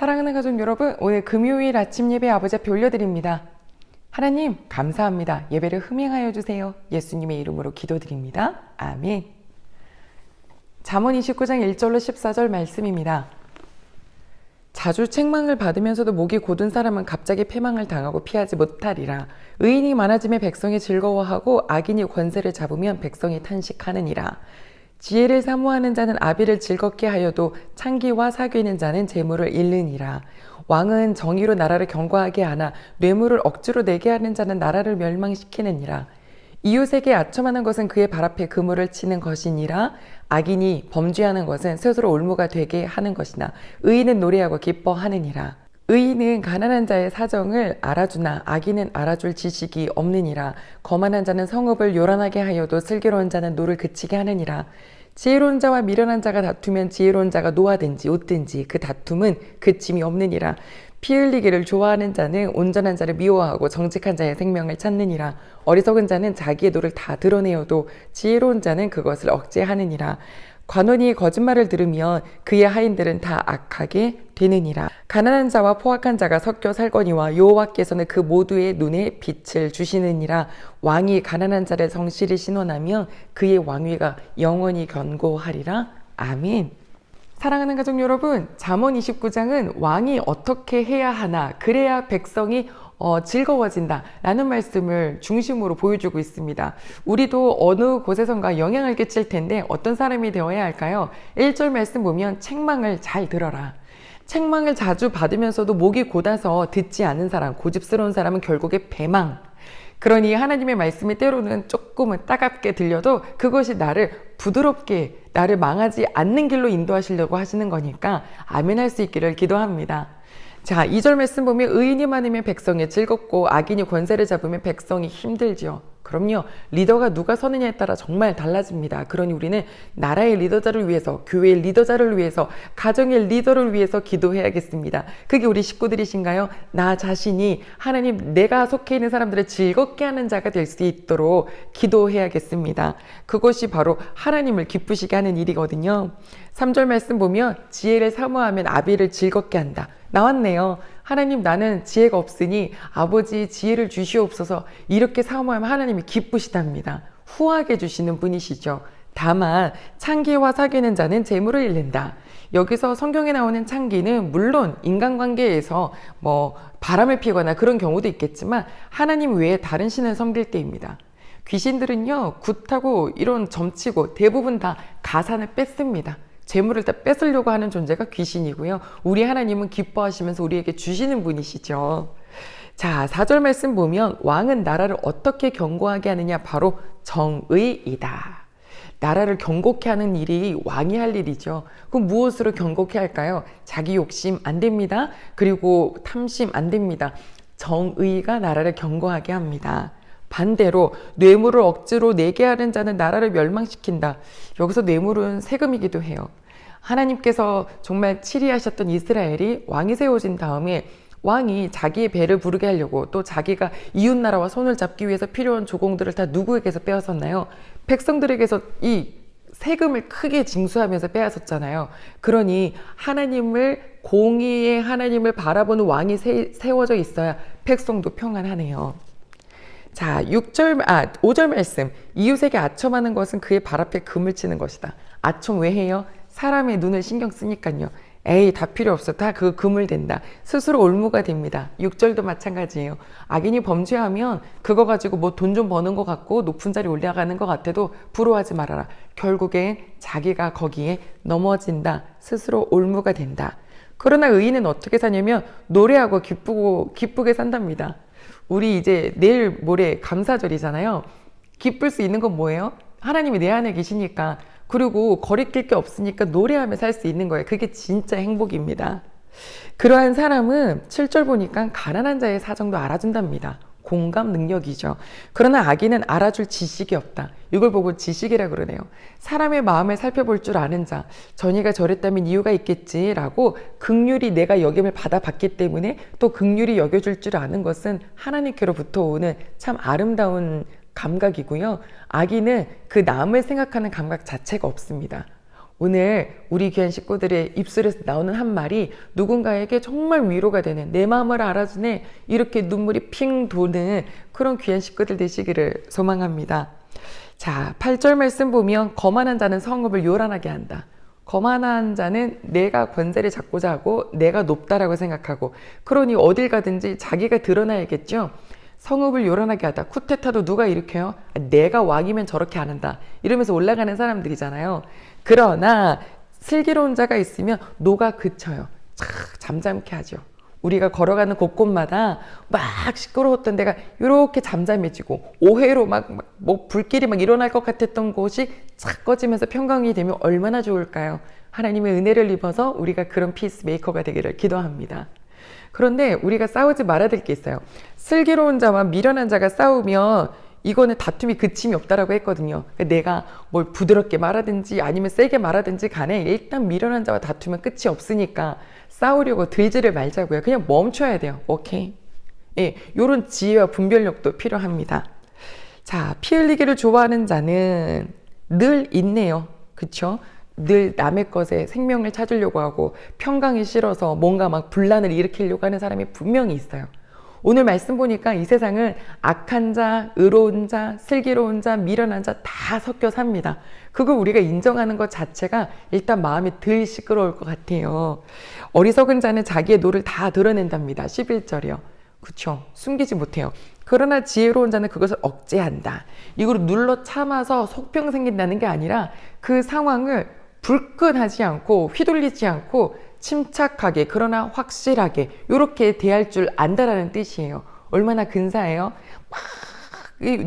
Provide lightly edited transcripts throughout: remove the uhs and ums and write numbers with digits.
사랑하는 가족 여러분, 오늘 금요일 아침 예배 아버지 앞에 올려드립니다. 하나님 감사합니다. 예배를 흥행하여 주세요. 예수님의 이름으로 기도드립니다. 아멘. 잠언 29장 1절로 14절 말씀입니다. 자주 책망을 받으면서도 목이 곧은 사람은 갑자기 패망을 당하고 피하지 못하리라. 의인이 많아지면 백성이 즐거워하고 악인이 권세를 잡으면 백성이 탄식하느니라. 지혜를 사모하는 자는 아비를 즐겁게 하여도 창기와 사귀는 자는 재물을 잃느니라. 왕은 정의로 나라를 견고하게 하나 뇌물을 억지로 내게 하는 자는 나라를 멸망시키느니라. 이웃에게 아첨하는 것은 그의 발 앞에 그물을 치는 것이니라. 악인이 범죄하는 것은 스스로 올무가 되게 하는 것이나 의인은 노래하고 기뻐하느니라. 의인은 가난한 자의 사정을 알아주나 악인은 알아줄 지식이 없느니라. 거만한 자는 성읍을 요란하게 하여도 슬기로운 자는 노를 그치게 하느니라. 지혜로운 자와 미련한 자가 다투면 지혜로운 자가 노하든지 웃든지 그 다툼은 그침이 없느니라. 피 흘리기를 좋아하는 자는 온전한 자를 미워하고 정직한 자의 생명을 찾느니라. 어리석은 자는 자기의 노를 다 드러내어도 지혜로운 자는 그것을 억제하느니라. 관원이 거짓말을 들으면 그의 하인들은 다 악하게 되느니라. 가난한 자와 포악한 자가 섞여 살거니와 여호와께서는 그 모두의 눈에 빛을 주시느니라. 왕이 가난한 자를 성실히 신원하며 그의 왕위가 영원히 견고하리라. 아멘. 사랑하는 가족 여러분, 잠언 29장은 왕이 어떻게 해야 하나, 그래야 백성이 즐거워진다 라는 말씀을 중심으로 보여주고 있습니다. 우리도 어느 곳에선가 영향을 끼칠 텐데 어떤 사람이 되어야 할까요? 1절 말씀 보면 책망을 잘 들어라. 책망을 자주 받으면서도 목이 곧아서 듣지 않는 사람, 고집스러운 사람은 결국에 패망. 그러니 하나님의 말씀이 때로는 조금은 따갑게 들려도 그것이 나를 부드럽게, 나를 망하지 않는 길로 인도하시려고 하시는 거니까 아멘 할 수 있기를 기도합니다. 자, 2절 말씀 보면 의인이 많으면 백성이 즐겁고 악인이 권세를 잡으면 백성이 힘들지요. 그럼요, 리더가 누가 서느냐에 따라 정말 달라집니다. 그러니 우리는 나라의 리더자를 위해서, 교회의 리더자를 위해서, 가정의 리더를 위해서 기도해야겠습니다. 그게 우리 식구들이신가요? 나 자신이 하나님, 내가 속해 있는 사람들을 즐겁게 하는 자가 될 수 있도록 기도해야겠습니다. 그것이 바로 하나님을 기쁘시게 하는 일이거든요. 3절 말씀 보면 지혜를 사모하면 아비를 즐겁게 한다. 나왔네요. 하나님, 나는 지혜가 없으니 아버지 지혜를 주시옵소서. 이렇게 사모하면 하나님이 기쁘시답니다. 후하게 주시는 분이시죠. 다만 창기와 사귀는 자는 재물을 잃는다. 여기서 성경에 나오는 창기는 물론 인간관계에서 바람을 피거나 그런 경우도 있겠지만 하나님 외에 다른 신을 섬길 때입니다. 귀신들은요, 굿하고 이런 점치고 대부분 다 가산을 뺏습니다. 재물을 다 뺏으려고 하는 존재가 귀신이고요. 우리 하나님은 기뻐하시면서 우리에게 주시는 분이시죠. 자, 4절 말씀 보면 왕은 나라를 어떻게 견고하게 하느냐, 바로 정의이다. 나라를 견고케 하는 일이 왕이 할 일이죠. 그럼 무엇으로 견고케 할까요? 자기 욕심 안 됩니다. 그리고 탐심 안 됩니다. 정의가 나라를 견고하게 합니다. 반대로 뇌물을 억지로 내게 하는 자는 나라를 멸망시킨다. 여기서 뇌물은 세금이기도 해요. 하나님께서 정말 치리하셨던 이스라엘이 왕이 세워진 다음에 왕이 자기의 배를 부르게 하려고 또 자기가 이웃나라와 손을 잡기 위해서 필요한 조공들을 다 누구에게서 빼앗았나요? 백성들에게서 이 세금을 크게 징수하면서 빼앗았잖아요. 그러니 하나님을, 공의의 하나님을 바라보는 왕이 세워져 있어야 백성도 평안하네요. 자, 5절 말씀. 이웃에게 아첨하는 것은 그의 발 앞에 금을 치는 것이다. 아첨 왜 해요? 사람의 눈을 신경 쓰니까요. 에이, 다 필요 없어. 다 그 금을 댄다. 스스로 올무가 됩니다. 6절도 마찬가지예요. 악인이 범죄하면 그거 가지고 돈 좀 버는 것 같고 높은 자리 올라가는 것 같아도 부러워하지 말아라. 결국엔 자기가 거기에 넘어진다. 스스로 올무가 된다. 그러나 의인은 어떻게 사냐면 노래하고 기쁘게 산답니다. 우리 이제 내일 모레 감사절이잖아요. 기쁠 수 있는 건 뭐예요? 하나님이 내 안에 계시니까, 그리고 거리낄 게 없으니까 노래하며 살 수 있는 거예요. 그게 진짜 행복입니다. 그러한 사람은 7절 보니까 가난한 자의 사정도 알아준답니다. 공감 능력이죠. 그러나 악인은 알아줄 지식이 없다. 이걸 보고 지식이라 그러네요. 사람의 마음을 살펴볼 줄 아는 자, 전이가 저랬다면 이유가 있겠지라고 긍휼히 내가 여김을 받아봤기 때문에 또 긍휼히 여겨줄 줄 아는 것은 하나님께로부터 오는 참 아름다운 감각이고요. 악인은 그 남을 생각하는 감각 자체가 없습니다. 오늘 우리 귀한 식구들의 입술에서 나오는 한 말이 누군가에게 정말 위로가 되는, 내 마음을 알아주네, 이렇게 눈물이 핑 도는 그런 귀한 식구들 되시기를 소망합니다. 자, 8절 말씀 보면 거만한 자는 성읍을 요란하게 한다. 거만한 자는 내가 권세를 잡고자 하고 내가 높다라고 생각하고, 그러니 어딜 가든지 자기가 드러나야겠죠. 성읍을 요란하게 하다. 쿠데타도 누가 일으켜요? 내가 왕이면 저렇게 안 한다, 이러면서 올라가는 사람들이잖아요. 그러나 슬기로운 자가 있으면 노가 그쳐요. 잠잠케 하죠. 우리가 걸어가는 곳곳마다 막 시끄러웠던 데가 이렇게 잠잠해지고, 오해로 뭐 불길이 막 일어날 것 같았던 곳이 착 꺼지면서 평강이 되면 얼마나 좋을까요? 하나님의 은혜를 입어서 우리가 그런 피스메이커가 되기를 기도합니다. 그런데 우리가 싸우지 말아야 될 게 있어요. 슬기로운 자와 미련한 자가 싸우면 이거는 다툼이 그침이 없다라고 했거든요. 내가 뭘 부드럽게 말하든지 아니면 세게 말하든지 간에 일단 미련한 자와 다투면 끝이 없으니까 싸우려고 들지를 말자고요. 그냥 멈춰야 돼요. 오케이? 예, 요런 지혜와 분별력도 필요합니다. 자, 피 흘리기를 좋아하는 자는 늘 있네요. 그쵸? 늘 남의 것에 생명을 찾으려고 하고 평강이 싫어서 뭔가 막 분란을 일으키려고 하는 사람이 분명히 있어요. 오늘 말씀 보니까 이 세상은 악한 자, 의로운 자, 슬기로운 자, 미련한 자 다 섞여 삽니다. 그걸 우리가 인정하는 것 자체가 일단 마음이 덜 시끄러울 것 같아요. 어리석은 자는 자기의 노를 다 드러낸답니다. 11절이요. 그쵸? 숨기지 못해요. 그러나 지혜로운 자는 그것을 억제한다. 이걸 눌러 참아서 속병 생긴다는 게 아니라 그 상황을 불끈하지 않고 휘둘리지 않고 침착하게, 그러나 확실하게 이렇게 대할 줄 안다라는 뜻이에요. 얼마나 근사해요? 막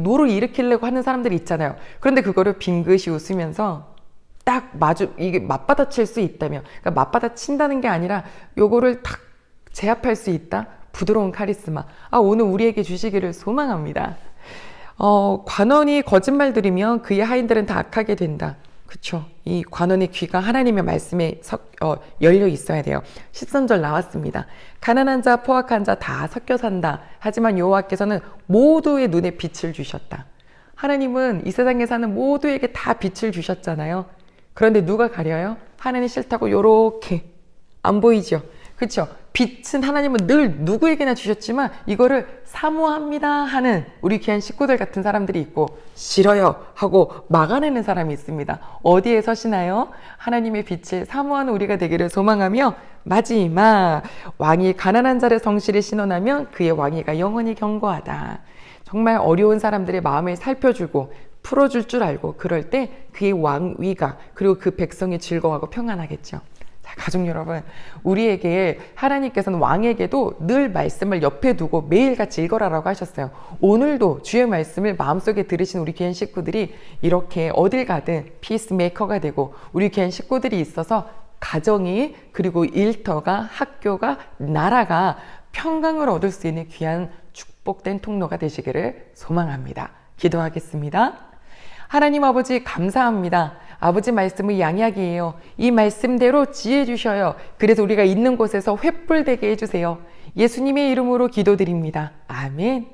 노를 일으키려고 하는 사람들이 있잖아요. 그런데 그거를 빙긋이 웃으면서 딱 이게 맞받아칠 수 있다면, 그러니까 맞받아친다는 게 아니라 요거를 딱 제압할 수 있다? 부드러운 카리스마. 오늘 우리에게 주시기를 소망합니다. 관원이 거짓말 들으면 그의 하인들은 다 악하게 된다. 그쵸? 이 관원의 귀가 하나님의 말씀에 열려 있어야 돼요. 13절 나왔습니다. 가난한 자, 포악한 자 다 섞여 산다. 하지만 여호와께서는 모두의 눈에 빛을 주셨다. 하나님은 이 세상에 사는 모두에게 다 빛을 주셨잖아요. 그런데 누가 가려요? 하나님 싫다고 요렇게 안 보이죠? 그쵸? 빛은 하나님은 늘 누구에게나 주셨지만 이거를 사모합니다 하는 우리 귀한 식구들 같은 사람들이 있고, 싫어요 하고 막아내는 사람이 있습니다. 어디에 서시나요? 하나님의 빛을 사모하는 우리가 되기를 소망하며, 마지막 왕이 가난한 자를 성실히 신원하면 그의 왕위가 영원히 견고하다. 정말 어려운 사람들의 마음을 살펴주고 풀어줄 줄 알고, 그럴 때 그의 왕위가, 그리고 그 백성이 즐거워하고 평안하겠죠. 가족 여러분, 우리에게 하나님께서는 왕에게도 늘 말씀을 옆에 두고 매일같이 읽어라라고 하셨어요. 오늘도 주의 말씀을 마음속에 들으신 우리 귀한 식구들이 이렇게 어딜 가든 피스메이커가 되고, 우리 귀한 식구들이 있어서 가정이, 그리고 일터가, 학교가, 나라가 평강을 얻을 수 있는 귀한 축복된 통로가 되시기를 소망합니다. 기도하겠습니다. 하나님 아버지, 감사합니다. 아버지 말씀은 양약이에요. 이 말씀대로 지혜 주셔요. 그래서 우리가 있는 곳에서 횃불되게 해주세요. 예수님의 이름으로 기도드립니다. 아멘.